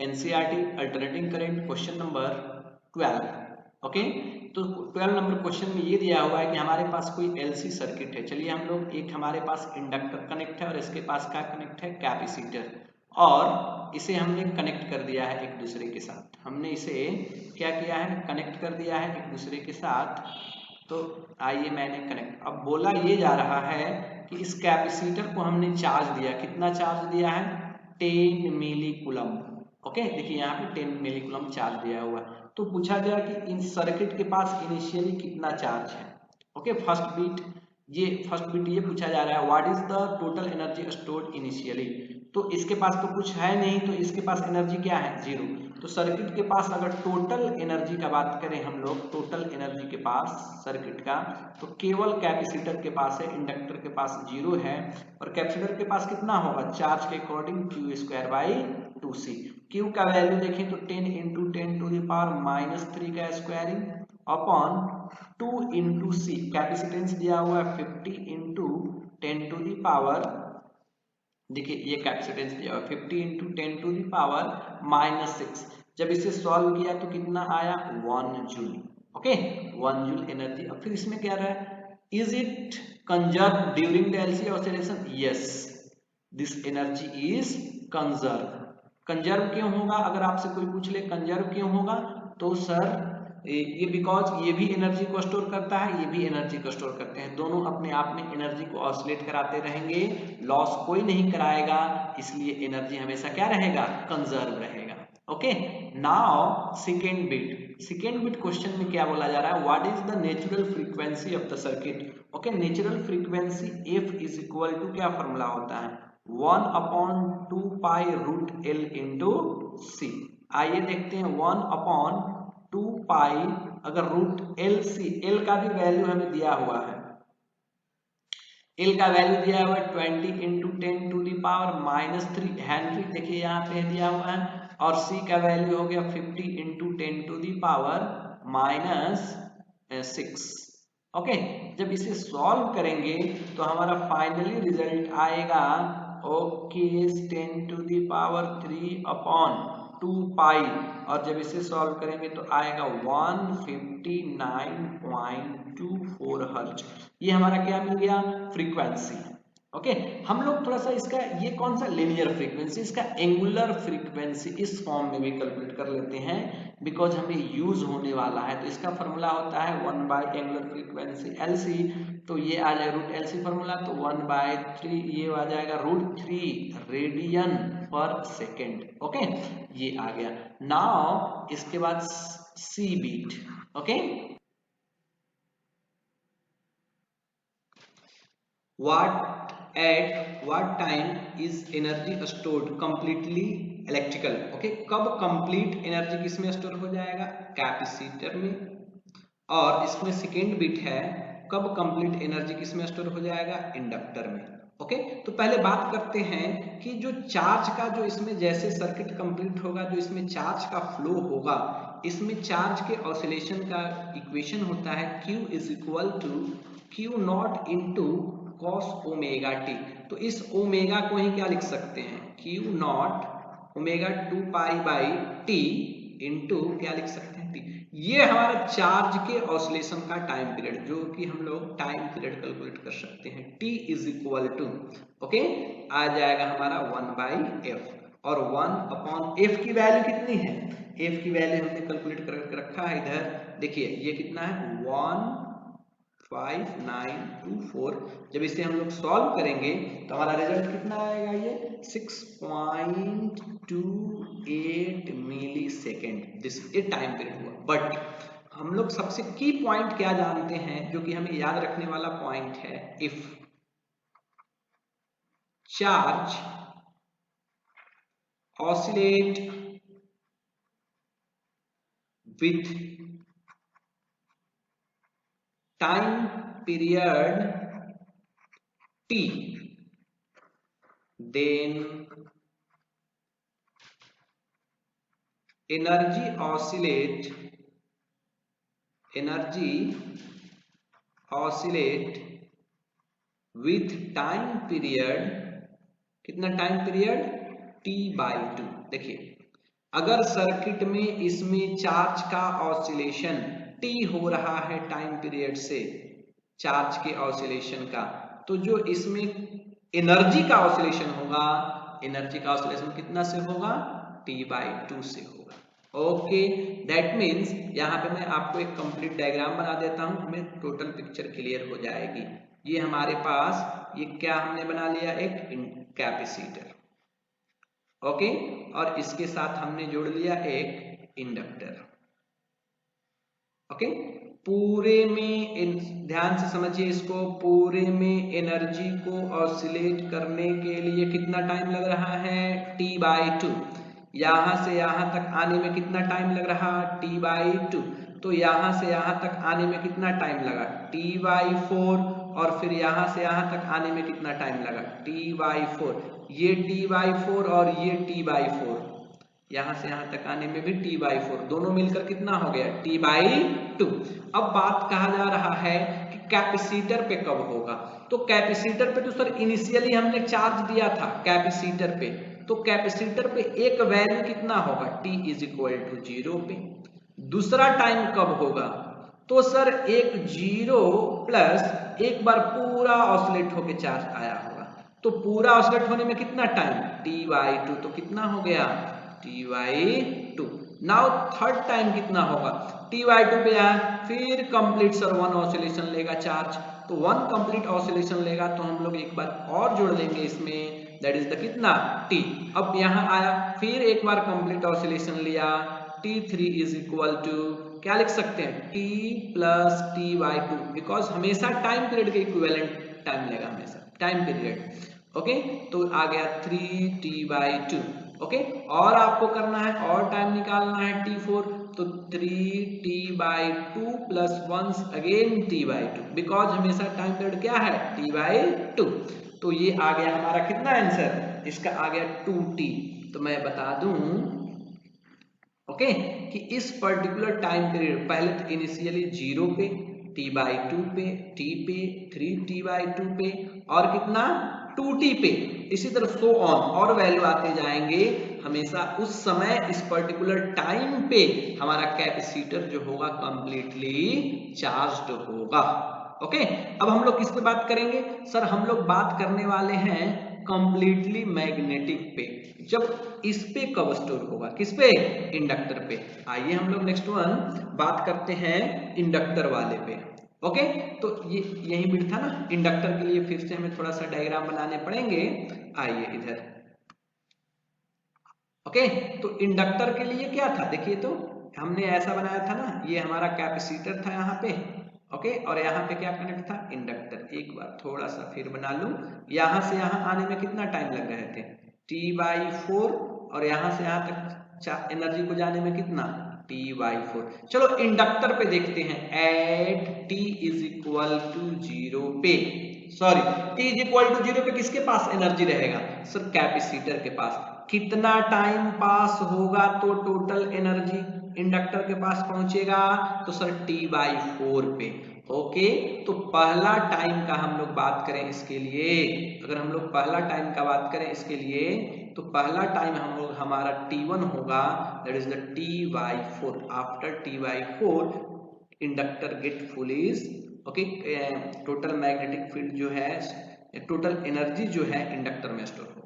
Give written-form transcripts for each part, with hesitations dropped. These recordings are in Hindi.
NCERT alternating current question number 12। Okay, तो 12 नंबर क्वेश्चन में ये दिया हुआ है कि हमारे पास कोई एलसी सर्किट है। चलिए हम लोग, एक हमारे पास इंडक्टर कनेक्ट है और इसके पास क्या कनेक्ट है, कैपेसिटर, और इसे हमने कनेक्ट कर दिया है एक दूसरे के साथ। हमने इसे क्या किया है, कनेक्ट कर दिया है एक दूसरे के साथ। तो आइए मैंने कनेक्ट, अब बोला ये जा रहा है कि इस कैपेसिटर को हमने चार्ज दिया, कितना चार्ज दिया है, 10 मिली कूलम। ओके, देखिए यहाँ पे 10 मिली कूलम चार्ज दिया हुआ है। तो पूछा गया कि इन सर्किट के पास इनिशियली कितना चार्ज है। ओके, फर्स्ट बीट ये पूछा जा रहा है, what is the total energy stored initially. तो इसके पास तो कुछ है नहीं, तो इसके पास एनर्जी क्या है, 0। तो सर्किट के पास अगर टोटल एनर्जी का बात करें हम लोग, टोटल एनर्जी के पास सर्किट का, तो केवल कैपेसिटर के पास है, इंडक्टर के पास 0 है। और कैपेसिटर के पास कितना होगा, चार्ज के अकॉर्डिंग Q²/2C। Q का वैल्यू देखें तो 10 × 10⁻³ का स्क्वायरिंग अपॉन 2 × C, कैपेसिटेंस दिया हुआ है 50 × 10⁻, देखिए ये कैपेसिटेंस दिया हुआ 50 × 10⁻⁻6। जब इसे सॉल्व किया तो कितना आया, 1 जूल। Okay, 1 joule energy. अब फिर इसमें क्या रहा है, is it conserve during the LC oscillation, yes this energy is conserve. Conserve क्यों होगा, अगर आपसे कोई पूछ ले कंजर्व क्यों होगा, तो सर ये बिकॉज ये भी एनर्जी को स्टोर करता है, ये भी एनर्जी को स्टोर करते हैं, दोनों अपने आप में एनर्जी को ऑसिलेट कराते रहेंगे, लॉस कोई नहीं कराएगा, इसलिए एनर्जी हमेशा क्या रहेगा, कंजर्व रहेगा। Okay, now second bit question में क्या बोला जा रहा है, what is the natural frequency of the circuit. Okay, natural frequency F is equal to, क्या फॉर्मूला होता है, 1/2π√L × C। आइए देखते हैं, 1/2π, अगर √LC, L का भी वैल्यू हमें दिया हुआ है, L का वैल्यू दिया हुआ है 20 × 10⁻³ हेनरी, देखिए यहाँ पे दिया हुआ है, और C का वैल्यू हो गया 50 × 10⁻⁻6। ओके, जब इसे सॉल्व करेंगे तो हमारा फाइनली रिजल्ट आएगा, ओके, 10⁻³ और जब इसे सॉल्व करेंगे तो आएगा 159.24 हर्ट्ज। ये हमारा क्या मिल गया, फ्रीक्वेंसी। ओके, हम लोग थोड़ा सा इसका, ये कौन सा, लीनियर फ्रीक्वेंसी, इसका एंगुलर फ्रीक्वेंसी इस फॉर्म में भी कैलकुलेट कर लेते हैं, बिकॉज हमें यूज होने वाला है। तो इसका फॉर्मूला होता है 1/एंगुलर फ्रीक्वेंसी LC, तो ये आ जाएगा √LC फॉर्मूला, तो 1/3 ये आ जाएगा √3 रेडियन पर सेकेंड। ओके, ये आ गया। नाउ इसके बाद C bit. Okay, at what time is energy stored completely electrical। Okay, कब कंप्लीट एनर्जी किसमें स्टोर हो जाएगा, कैपेसिटर में। और इसमें सेकेंड बिट है, कब कंप्लीट एनर्जी किसमें स्टोर हो जाएगा, इंडक्टर में। ओके, तो पहले बात करते हैं कि जो चार्ज का, जो इसमें जैसे सर्किट कंप्लीट होगा, जो इसमें चार्ज का फ्लो होगा, इसमें चार्ज के ऑसिलेशन का इक्वेशन होता है Q = Q0 × cos ω_t। तो इस ओमेगा को ही क्या लिख सकते हैं, Q0 ω2π/T इंटू क्या लिख सकते हैं, T। ये हमारा चार्ज के ऑसिलेशन का टाइम पीरियड, जो कि हम लोग टाइम पीरियड कैलकुलेट कर सकते हैं। T = ओके, आ जाएगा हमारा 1/f, और 1/f की वैल्यू कितनी है, f की वैल्यू हमने कैलकुलेट करके रखा है इधर, देखिए ये कितना है, 15924। जब इसे हम लोग सॉल्व करेंगे तो हमारा रिजल्ट कितना आएगा, ये 6.28 मिली सेकेंड, दिस ये टाइम पीरियड हुआ। बट हम लोग सबसे की पॉइंट क्या जानते हैं, जो कि हमें याद रखने वाला पॉइंट है, if charge oscillate with time period T, then energy oscillate with time period, कितना टाइम पीरियड, T/2। देखिए अगर सर्किट में इसमें चार्ज का ऑसिलेशन टी हो रहा है टाइम पीरियड से, चार्ज के ऑसिलेशन का, तो जो इसमें एनर्जी का ऑसिलेशन होगा, एनर्जी का ऑसिलेशन कितना से होगा, T/2 से होगा। ओके, दैट मीन्स यहाँ पे मैं आपको एक कंप्लीट डायग्राम बना देता हूँ, हमें टोटल पिक्चर क्लियर हो जाएगी। ये हमारे पास ये क्या हमने बना लिया, एक कैपेसिटर, ओके, और इसके साथ हमने जोड़ लिया एक इंडक्टर। ओके, पूरे में ध्यान से समझिए इसको, पूरे में एनर्जी को ऑसिलेट करने के लिए कितना टाइम लग रहा है, T/2। यहां से यहां तक आने में कितना टाइम लग रहा, T/2। तो यहां से यहां तक आने में कितना टाइम लगा, T/4। और फिर यहां से यहां तक आने में कितना टाइम लगा, T/4। ये T/4 और ये T/4, यहां से यहां तक आने में भी T/4, दोनों मिलकर कितना हो गया, T/2। अब बात कहा जा रहा है कि कैपेसिटर पे कब होगा, तो कैपेसिटर पे तो सर इनिशियली हमने चार्ज दिया था कैपेसिटर पे, तो कैपेसिटर पे एक वैल्यू कितना होगा, T=0 पे। दूसरा टाइम कब होगा, तो सर एक 0 प्लस एक बार पूरा ऑसिलेट होके चार्ज आया होगा, तो पूरा ऑसिलेट होने में कितना टाइम, T/2, तो कितना हो गया, T/2। नाउ थर्ड टाइम कितना होगा, T/2 पे आया, फिर कंप्लीट सर 1 ऑसिलेशन लेगा चार्ज, तो 1 कंप्लीट ऑसिलेशन लेगा, तो हम लोग एक बार और जोड़ लेंगे इसमें, दैट इज द कितना, T। अब यहाँ आया, फिर एक बार कंप्लीट ऑसिलेशन लिया, T3 इज इक्वल टू क्या लिख सकते हैं, T प्लस T/2, बिकॉज हमेशा टाइम पीरियड के इक्विवेलेंट टाइम लेगा, हमेशा टाइम पीरियड। ओके, तो आ गया 3T/2। ओके, और आपको करना है और टाइम निकालना है T4, तो 3T/2 plus 1 again T/2, because हमेशा टाइम पीरियड क्या है, T/2। तो ये आ गया हमारा कितना आंसर, इसका आ गया 2T। तो मैं बता दूं ओके कि इस पर्टिकुलर टाइम पीरियड पहले तो इनिशियली 0 पे, T/2 पे, T पे, 3T/2 पे, और कितना 2T पे, इसी तरह सो ऑन, और वैल्यू आते जाएंगे। हमेशा उस समय इस पर्टिकुलर टाइम पे हमारा कैपेसिटर जो होगा कंप्लीटली चार्ज्ड होगा। ओके, अब हम लोग किस पे बात करेंगे, सर हम लोग बात करने वाले हैं कंप्लीटली मैग्नेटिक पे, जब इस पे कब स्टोर होगा, किस पे, इंडक्टर पे। आइए हम लोग नेक्स्ट वन बात करते हैं इंडक्टर वाले पे। ओके, तो ये यही बिट था ना, इंडक्टर के लिए फिर से हमें थोड़ा सा डायग्राम बनाने पड़ेंगे। आइए इधर, ओके, तो इंडक्टर के लिए क्या था, देखिए तो हमने ऐसा बनाया था ना, ये हमारा कैपेसिटर था यहाँ पे, ओके, और यहाँ पे क्या कनेक्ट था, इंडक्टर। एक बार थोड़ा सा फिर बना लूं, यहाँ से यहाँ आने में कितना टाइम लग रहे थे, T/4, और यहाँ से यहाँ तक एनर्जी को जाने में कितना, T/4। चलो इंडक्टर पे देखते हैं, एट T=0 पे, सॉरी T=0 पे किसके पास एनर्जी रहेगा, सर कैपेसिटर के पास। कितना टाइम पास होगा तो टोटल एनर्जी इंडक्टर के पास पहुंचेगा, तो सर T/4 पे। ओके, तो पहला टाइम का हम लोग बात करें इसके लिए, अगर हम लोग पहला टाइम का बात करें इसके लिए, तो पहला टाइम हम लोग हमारा T1 होगा, that is the T/4। After T/4 inductor get full is, okay, total magnetic field जो है, टोटल एनर्जी जो है इंडक्टर में स्टोर होगा।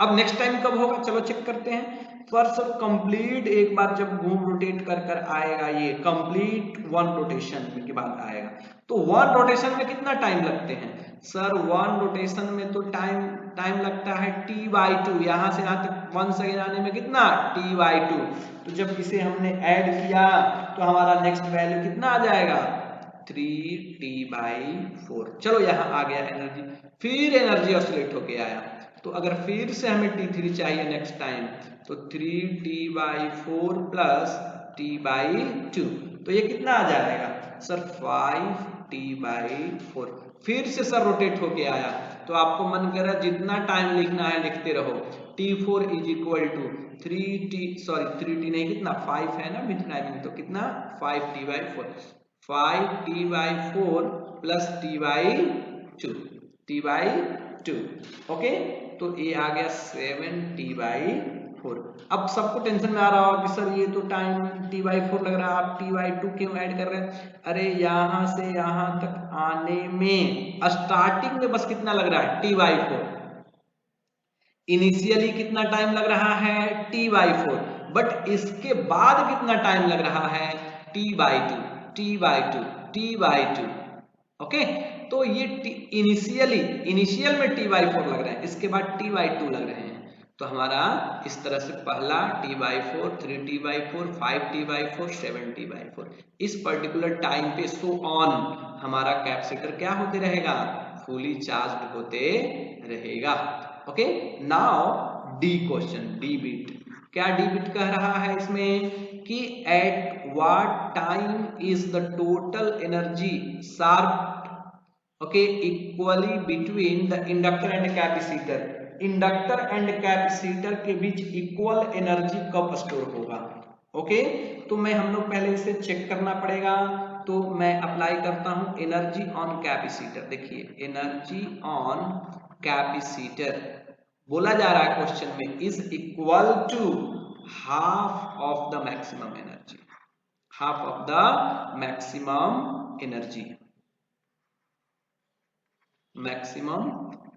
अब नेक्स्ट टाइम कब होगा, चलो चेक करते हैं। फर्स्ट कंप्लीट एक बार जब घूम रोटेट कर कर आएगा, ये कंप्लीट 1 रोटेशन के बाद आएगा, तो 1 रोटेशन में कितना टाइम लगते हैं, सर 1 रोटेशन में तो टाइम लगता है T/2, यहाँ से यहाँ तक 1 सेकेंड आने में कितना, T/2। तो जब इसे हमने ऐड किया तो हमारा नेक्स्ट वैल्यू कितना आ जाएगा, 3T/4। चलो यहाँ आ गया एनर्जी, फिर एनर्जी ऑसिलेट होके आया, तो अगर फिर से हमें T3 चाहिए नेक्स्ट टाइम, तो 3T/4 प्लस T/2, तो ये कितना आ जाएगा, सर 5T/4। फिर से सर रोटेट होके आया, तो आपको मन कर रहा है जितना टाइम लिखना है लिखते रहो। T4 = 3T नहीं, कितना 5 है ना मिड टाइमिंग, तो कितना 5T/4, 5T/4 plus T/2। Okay, तो ये आ गया 7T/2। 4। अब सबको टेंशन में आ रहा होगा कि सर ये तो टाइम t/4 लग रहा है, आप t/2 क्यों ऐड कर रहे हैं? अरे यहां से यहां तक आने में स्टार्टिंग में बस कितना लग रहा है? t/4। इनिशियली कितना टाइम लग रहा है? t/4। बट इसके बाद कितना टाइम लग रहा है? t/2 t/2 t/2। ओके, तो ये इनिशियल में t/4 लग रहा है, इसके बाद t/2 लग रहे हैं। तो हमारा इस तरह से पहला t/4, 3t/4, 5t/4, 7t/4 इस पर्टिकुलर टाइम पे सो ऑन हमारा कैपेसिटर क्या होते रहेगा? फुली चार्ज होते रहेगा। Okay, now D question, D bit. क्या डी बिट कह रहा है इसमें कि at what time is the total energy sharp okay equally between the inductor and capacitor. Inductor and capacitor के बीच इक्वल एनर्जी कब स्टोर होगा? ओके, तो हम लोग पहले इसे चेक करना पड़ेगा। तो मैं अप्लाई करता हूं एनर्जी ऑन कैपेसिटर। देखिए एनर्जी ऑन कैपेसिटर बोला जा रहा है क्वेश्चन में is equal to half of the maximum energy, half of the maximum energy, maximum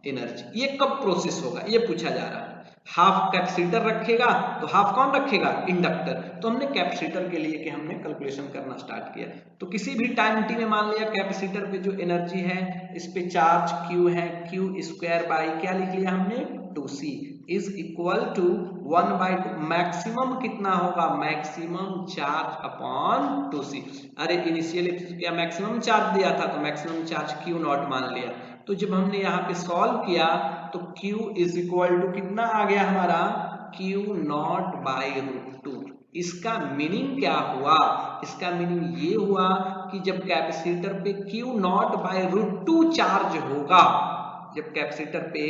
energy. ये कब प्रोसेस होगा ये पूछा जा रहा है। हाफ कैपेसिटर रखेगा तो हाफ कौन रखेगा? इंडक्टर। तो हमने कैपेसिटर के लिए कि हमने कैलकुलेशन करना स्टार्ट किया। तो किसी भी टाइम टी में मान लिया कैपेसिटर पे जो एनर्जी है इस पे चार्ज Q है, Q² बाई क्या लिख लिया हमने? 2C is equal to 1/2। Maximum कितना होगा? Maximum charge upon 2C। अरे इनिशियली क्या मैक्सिमम चार्ज दिया था, तो मैक्सिमम चार्ज Q0 मान लिया। तो जब हमने यहाँ पे सॉल्व किया तो Q इज इक्वल टू कितना आ गया हमारा? Q0/√2। इसका मीनिंग क्या हुआ? इसका मीनिंग ये हुआ कि जब कैपेसिटर पे Q0/√2 चार्ज होगा, जब कैपेसिटर पे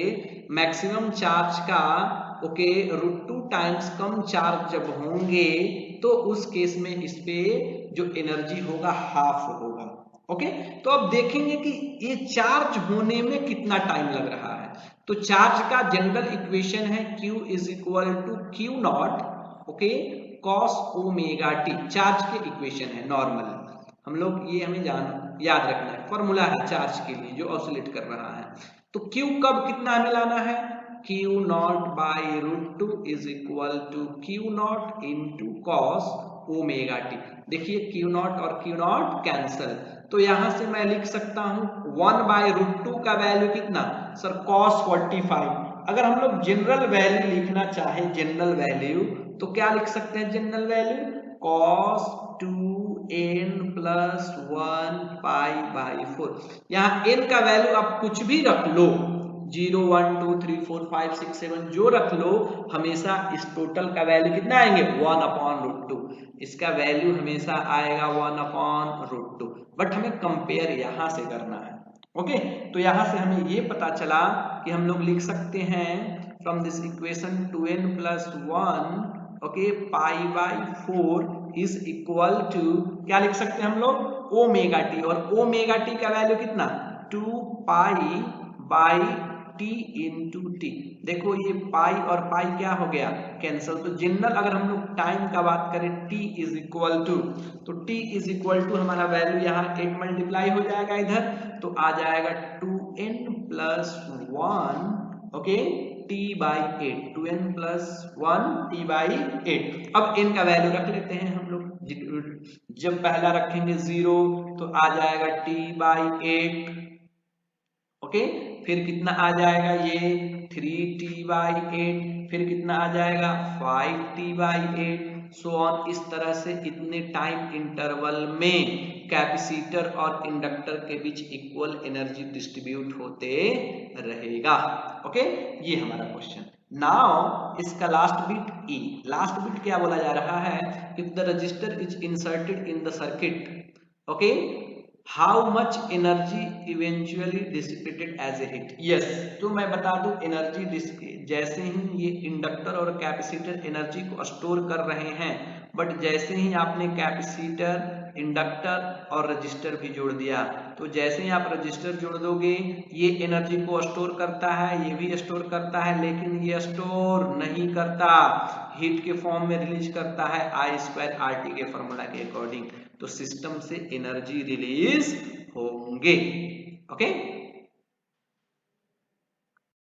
मैक्सिमम चार्ज का √2 टाइम्स कम चार्ज जब होंगे तो उस केस में इस पे जो एनर्जी होगा हाफ होगा। ओके, तो अब देखेंगे कि ये चार्ज होने में कितना टाइम लग रहा है। तो चार्ज का जनरल इक्वेशन है Q is equal to Q0 okay cos ω/t। Charge के इक्वेशन है नॉर्मल, हम लोग ये हमें याद रखना है, फॉर्मूला है चार्ज के लिए जो ऑसिलेट कर रहा है। तो Q कब कितना हमें लाना है? Q0/√2 is equal to Q0 into cos ω/t। देखिए Q0 और Q0 कैंसल, तो यहां से मैं लिख सकता हूं 1/√2 का वैल्यू कितना? Sir cos 45। अगर हम लोग जनरल वैल्यू लिखना चाहें, जनरल वैल्यू, तो क्या लिख सकते हैं जनरल वैल्यू? cos 2n + 1 π/4। यहाँ n का वैल्यू आप कुछ भी रख लो, 0 1 2 3 4 5 6 7 जो रख लो, हमेशा इस टोटल का वैल्यू कितना आएंगे? 1/√2। इसका वैल्यू हमेशा आएगा 1/√2। बट हमें कंपेयर यहां से करना है। ओके, तो यहां से हमें ये पता चला कि हम लोग लिख सकते हैं from this equation 2n + 1 okay π/4 is equal to क्या लिख सकते हैं हम लोग? ω/t। और ω/t का वैल्यू कितना? 2π/t into T. देखो ये पाई और पाई क्या हो गया? कैंसल। तो जनरल अगर हम लोग टाइम का बात करें t इज इक्वल टू, तो t इज इक्वल टू हमारा वैल्यू यहाँ 8 मल्टीप्लाई हो जाएगा इधर, तो आ जाएगा 2n + 1 okay t/8, 2n + 1 t/8। अब n का वैल्यू रख लेते हैं हम लोग। जब पहला रखेंगे 0 तो आ जाएगा t/8 ओके, फिर कितना आ जाएगा ये 3t/8, फिर कितना आ जाएगा 5t/8 सो ऑन। इस तरह से इतने टाइम इंटरवल में कैपेसिटर और इंडक्टर के बीच इक्वल एनर्जी डिस्ट्रीब्यूट होते रहेगा। ओके, ये हमारा क्वेश्चन। नाउ इसका last bit E. Last bit क्या बोला जा रहा है? If the resistor is inserted in the circuit okay how much energy eventually dissipated as a heat. Yes, तो मैं बता दूं एनर्जी जैसे ही ये इंडक्टर और कैपेसिटर एनर्जी को स्टोर कर रहे हैं, बट जैसे ही आपने कैपेसिटर इंडक्टर और रजिस्टर भी जोड़ दिया। तो जैसे ही आप रजिस्टर जोड़ दोगे ये एनर्जी को स्टोर करता है, ये भी स्टोर करता है, लेकिन ये स्टोर नहीं करता, हीट के फॉर्म में रिलीज करता है I²RT के फॉर्मूला के अकॉर्डिंग। तो सिस्टम से एनर्जी रिलीज होंगे। ओके